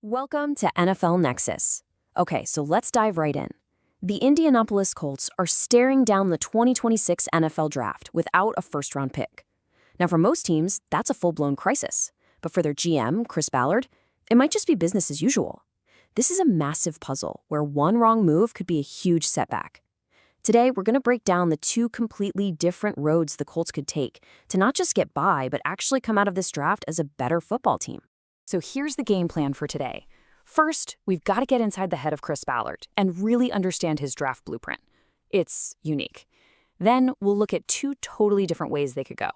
Welcome to NFL Nexus. Okay, so let's dive right in. The Indianapolis Colts are staring down the 2026 NFL Draft without a first-round pick. Now, for most teams, that's a full-blown crisis. But for their GM, Chris Ballard, it might just be business as usual. This is a massive puzzle where one wrong move could be a huge setback. Today, we're going to break down the two completely different roads the Colts could take to not just get by, but actually come out of this draft as a better football team. So here's the game plan for today. First, we've got to get inside the head of Chris Ballard and really understand his draft blueprint. It's unique. Then we'll look at two totally different ways they could go.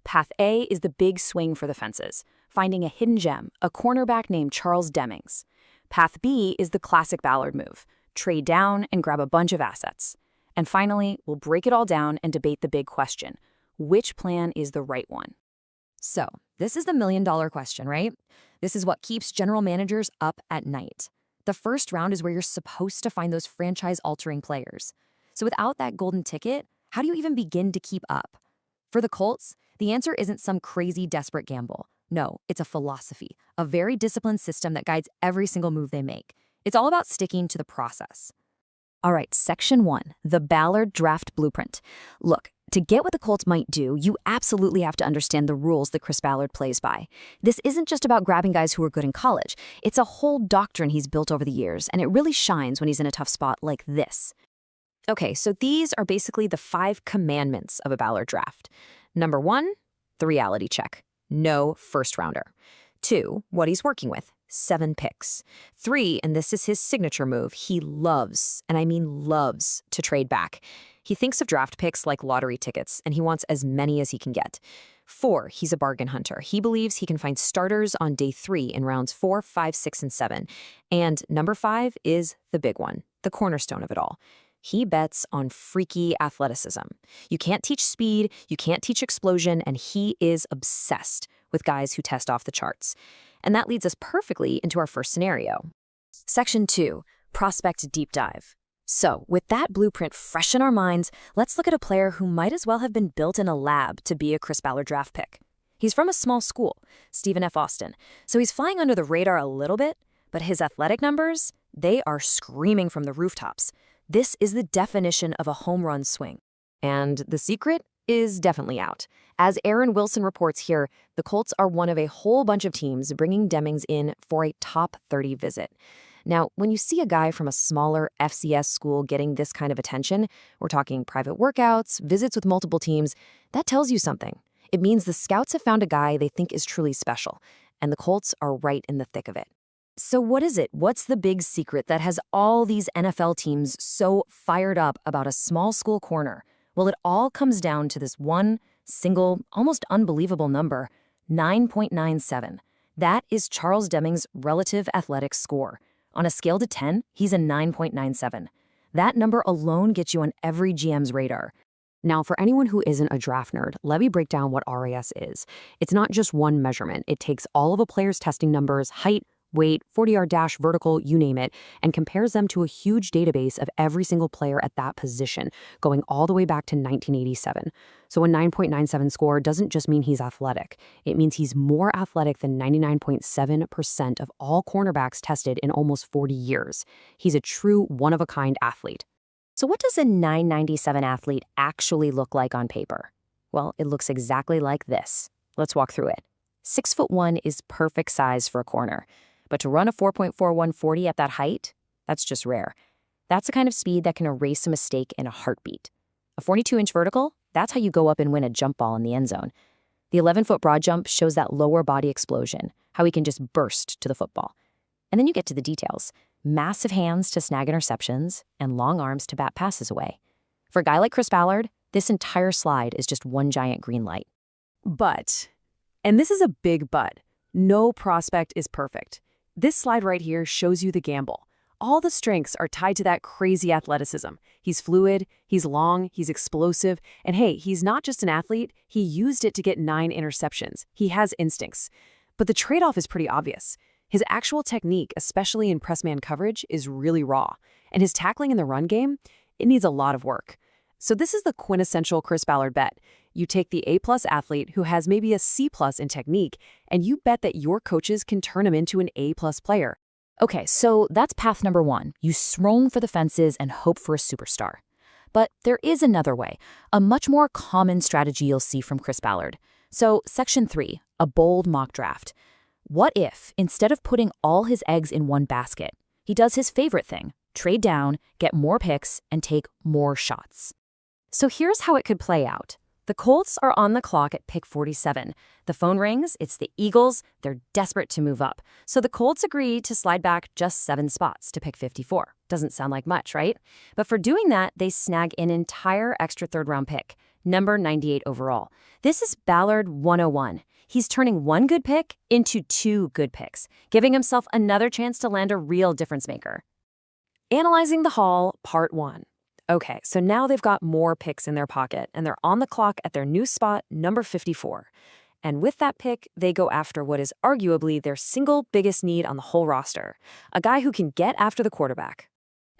Path A is the big swing for the fences, finding a hidden gem, a cornerback named Charles Demings. Path B is the classic Ballard move, trade down and grab a bunch of assets. And finally, we'll break it all down and debate the big question. Which plan is the right one? So, this is the million-dollar question, right? This is what keeps general managers up at night. The first round is where you're supposed to find those franchise-altering players. So without that golden ticket, how do you even begin to keep up? For the Colts, the answer isn't some crazy, desperate gamble. No, it's a philosophy, a very disciplined system that guides every single move they make. It's all about sticking to the process. All right, Section 1, the Ballard Draft Blueprint. Look, to get what the Colts might do, you absolutely have to understand the rules that Chris Ballard plays by. This isn't just about grabbing guys who are good in college. It's a whole doctrine he's built over the years, and it really shines when he's in a tough spot like this. Okay, so these are basically the 5 commandments of a Ballard draft. Number 1, the reality check. No first rounder. 2, what he's working with. 7 picks. 3, and this is his signature move, he loves, and I mean loves, to trade back. He thinks of draft picks like lottery tickets, and he wants as many as he can get. 4, he's a bargain hunter. He believes he can find starters on day 3 in rounds 4, 5, 6, and 7. And number 5 is the big one, the cornerstone of it all. He bets on freaky athleticism. You can't teach speed, you can't teach explosion, and he is obsessed with guys who test off the charts. And that leads us perfectly into our first scenario. Section 2, Prospect Deep Dive. So, with that blueprint fresh in our minds, let's look at a player who might as well have been built in a lab to be a Chris Ballard draft pick. He's from a small school, Stephen F. Austin, so he's flying under the radar a little bit, but his athletic numbers, they are screaming from the rooftops. This is the definition of a home run swing. And the secret is definitely out. As Aaron Wilson reports here, the Colts are one of a whole bunch of teams bringing Demings in for a top 30 visit. Now, when you see a guy from a smaller FCS school getting this kind of attention, we're talking private workouts, visits with multiple teams, that tells you something. It means the scouts have found a guy they think is truly special, and the Colts are right in the thick of it. So what is it? What's the big secret that has all these NFL teams so fired up about a small school corner? Well, it all comes down to this one single, almost unbelievable number, 9.97. That is Charles Demings' relative athletic score. On a scale to 10, he's a 9.97. That number alone gets you on every GM's radar. Now, for anyone who isn't a draft nerd, let me break down what RAS is. It's not just one measurement. It takes all of a player's testing numbers, height, weight, 40-yard dash, vertical, you name it, and compares them to a huge database of every single player at that position, going all the way back to 1987. So a 9.97 score doesn't just mean he's athletic. It means he's more athletic than 99.7% of all cornerbacks tested in almost 40 years. He's a true one-of-a-kind athlete. So what does a 997 athlete actually look like on paper? Well, it looks exactly like this. Let's walk through it. 6'1" is perfect size for a corner. But to run a 4.41 40 at that height, that's just rare. That's the kind of speed that can erase a mistake in a heartbeat. A 42-inch vertical, that's how you go up and win a jump ball in the end zone. The 11-foot broad jump shows that lower body explosion, how he can just burst to the football. And then you get to the details. Massive hands to snag interceptions and long arms to bat passes away. For a guy like Chris Ballard, this entire slide is just one giant green light. But, and this is a big but, no prospect is perfect. This slide right here shows you the gamble. All the strengths are tied to that crazy athleticism. He's fluid, he's long, he's explosive, and hey, he's not just an athlete, he used it to get 9 interceptions. He has instincts. But the trade-off is pretty obvious. His actual technique, especially in press man coverage, is really raw. And his tackling in the run game, it needs a lot of work. So this is the quintessential Chris Ballard bet. You take the A-plus athlete who has maybe a C+ in technique, and you bet that your coaches can turn him into an A+ player. Okay, so that's path number one. You swing for the fences and hope for a superstar. But there is another way, a much more common strategy you'll see from Chris Ballard. So, section 3, a bold mock draft. What if, instead of putting all his eggs in one basket, he does his favorite thing, trade down, get more picks, and take more shots? So here's how it could play out. The Colts are on the clock at pick 47. The phone rings, it's the Eagles, they're desperate to move up. So the Colts agree to slide back just 7 spots to pick 54. Doesn't sound like much, right? But for doing that, they snag an entire extra third-round pick, number 98 overall. This is Ballard 101. He's turning one good pick into 2 good picks, giving himself another chance to land a real difference maker. Analyzing the haul, part 1. Okay, so now they've got more picks in their pocket, and they're on the clock at their new spot, number 54. And with that pick, they go after what is arguably their single biggest need on the whole roster, a guy who can get after the quarterback.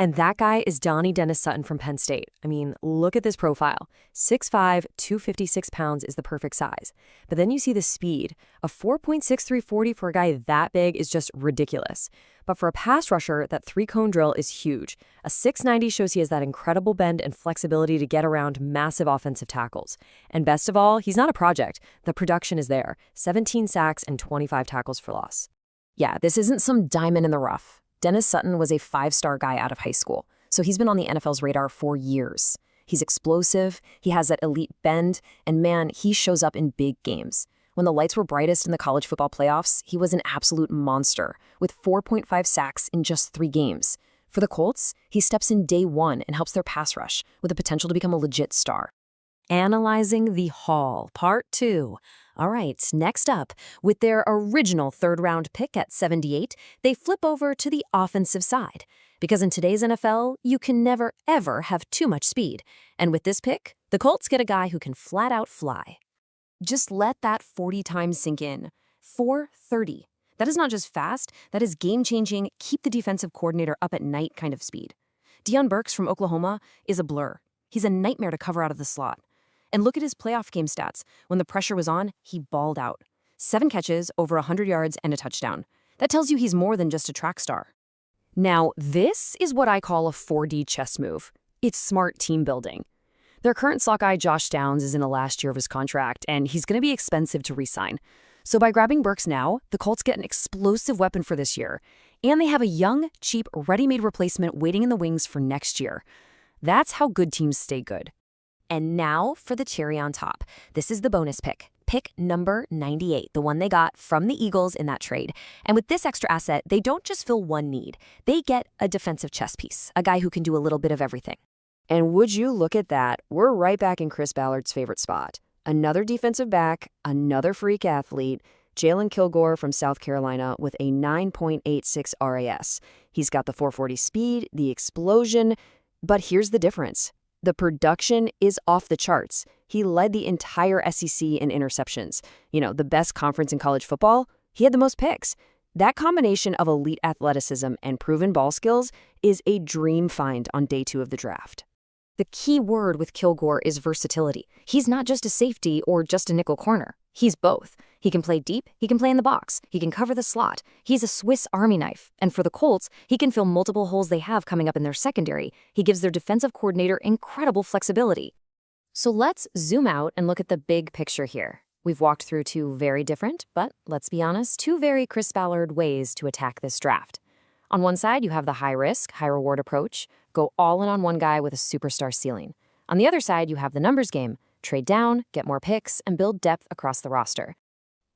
And that guy is Donnie Dennis Sutton from Penn State. I mean, look at this profile. 6'5", 256 pounds is the perfect size. But then you see the speed. A 4.6340 for a guy that big is just ridiculous. But for a pass rusher, that 3-cone drill is huge. A 690 shows he has that incredible bend and flexibility to get around massive offensive tackles. And best of all, he's not a project. The production is there. 17 sacks and 25 tackles for loss. Yeah, this isn't some diamond in the rough. Dennis Sutton was a 5-star guy out of high school, so he's been on the NFL's radar for years. He's explosive, he has that elite bend, and man, he shows up in big games. When the lights were brightest in the college football playoffs, he was an absolute monster, with 4.5 sacks in just 3 games. For the Colts, he steps in day 1 and helps their pass rush, with the potential to become a legit star. Analyzing the haul, part 2. All right, next up, with their original third-round pick at 78, they flip over to the offensive side. Because in today's NFL, you can never, ever have too much speed. And with this pick, the Colts get a guy who can flat-out fly. Just let that 40 times sink in. 430. That is not just fast, that is game-changing, keep the defensive coordinator up at night kind of speed. Deion Burks from Oklahoma is a blur. He's a nightmare to cover out of the slot. And look at his playoff game stats. When the pressure was on, he balled out. 7 catches, over 100 yards, and a touchdown. That tells you he's more than just a track star. Now, this is what I call a 4D chess move. It's smart team building. Their current slot guy, Josh Downs, is in the last year of his contract, and he's going to be expensive to re-sign. So by grabbing Burks now, the Colts get an explosive weapon for this year. And they have a young, cheap, ready-made replacement waiting in the wings for next year. That's how good teams stay good. And now for the cherry on top. This is the bonus pick. Pick number 98, the one they got from the Eagles in that trade. And with this extra asset, they don't just fill one need. They get a defensive chess piece, a guy who can do a little bit of everything. And would you look at that, we're right back in Chris Ballard's favorite spot. Another defensive back, another freak athlete, Jalen Kilgore from South Carolina with a 9.86 RAS. He's got the 440 speed, the explosion, but here's the difference. The production is off the charts. He led the entire SEC in interceptions. You know, the best conference in college football. He had the most picks. That combination of elite athleticism and proven ball skills is a dream find on day 2 of the draft. The key word with Kilgore is versatility. He's not just a safety or just a nickel corner. He's both. He can play deep, he can play in the box, he can cover the slot. He's a Swiss Army knife. And for the Colts, he can fill multiple holes they have coming up in their secondary. He gives their defensive coordinator incredible flexibility. So let's zoom out and look at the big picture here. We've walked through 2 very different, but let's be honest, 2 very Chris Ballard ways to attack this draft. On one side, you have the high-risk, high-reward approach. Go all in on one guy with a superstar ceiling. On the other side, you have the numbers game. Trade down, get more picks, and build depth across the roster.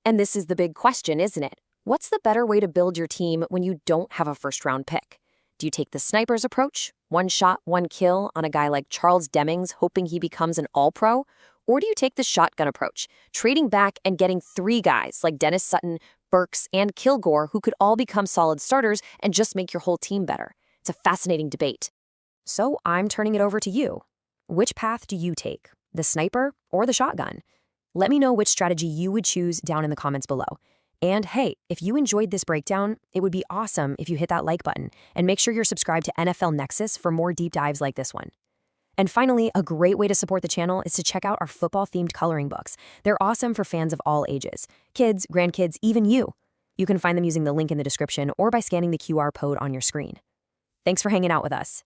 And this is the big question, isn't it? What's the better way to build your team when you don't have a first-round pick? Do you take the sniper's approach, 1 shot, 1 kill on a guy like Charles Demings hoping he becomes an all-pro? Or do you take the shotgun approach, trading back and getting 3 guys like Dennis Sutton, Burks, and Kilgore who could all become solid starters and just make your whole team better? It's a fascinating debate. So I'm turning it over to you. Which path do you take? The sniper or the shotgun? Let me know which strategy you would choose down in the comments below. And hey, if you enjoyed this breakdown, it would be awesome if you hit that like button and make sure you're subscribed to NFL Nexus for more deep dives like this one. And finally, a great way to support the channel is to check out our football-themed coloring books. They're awesome for fans of all ages. Kids, grandkids, even you. You can find them using the link in the description or by scanning the QR code on your screen. Thanks for hanging out with us.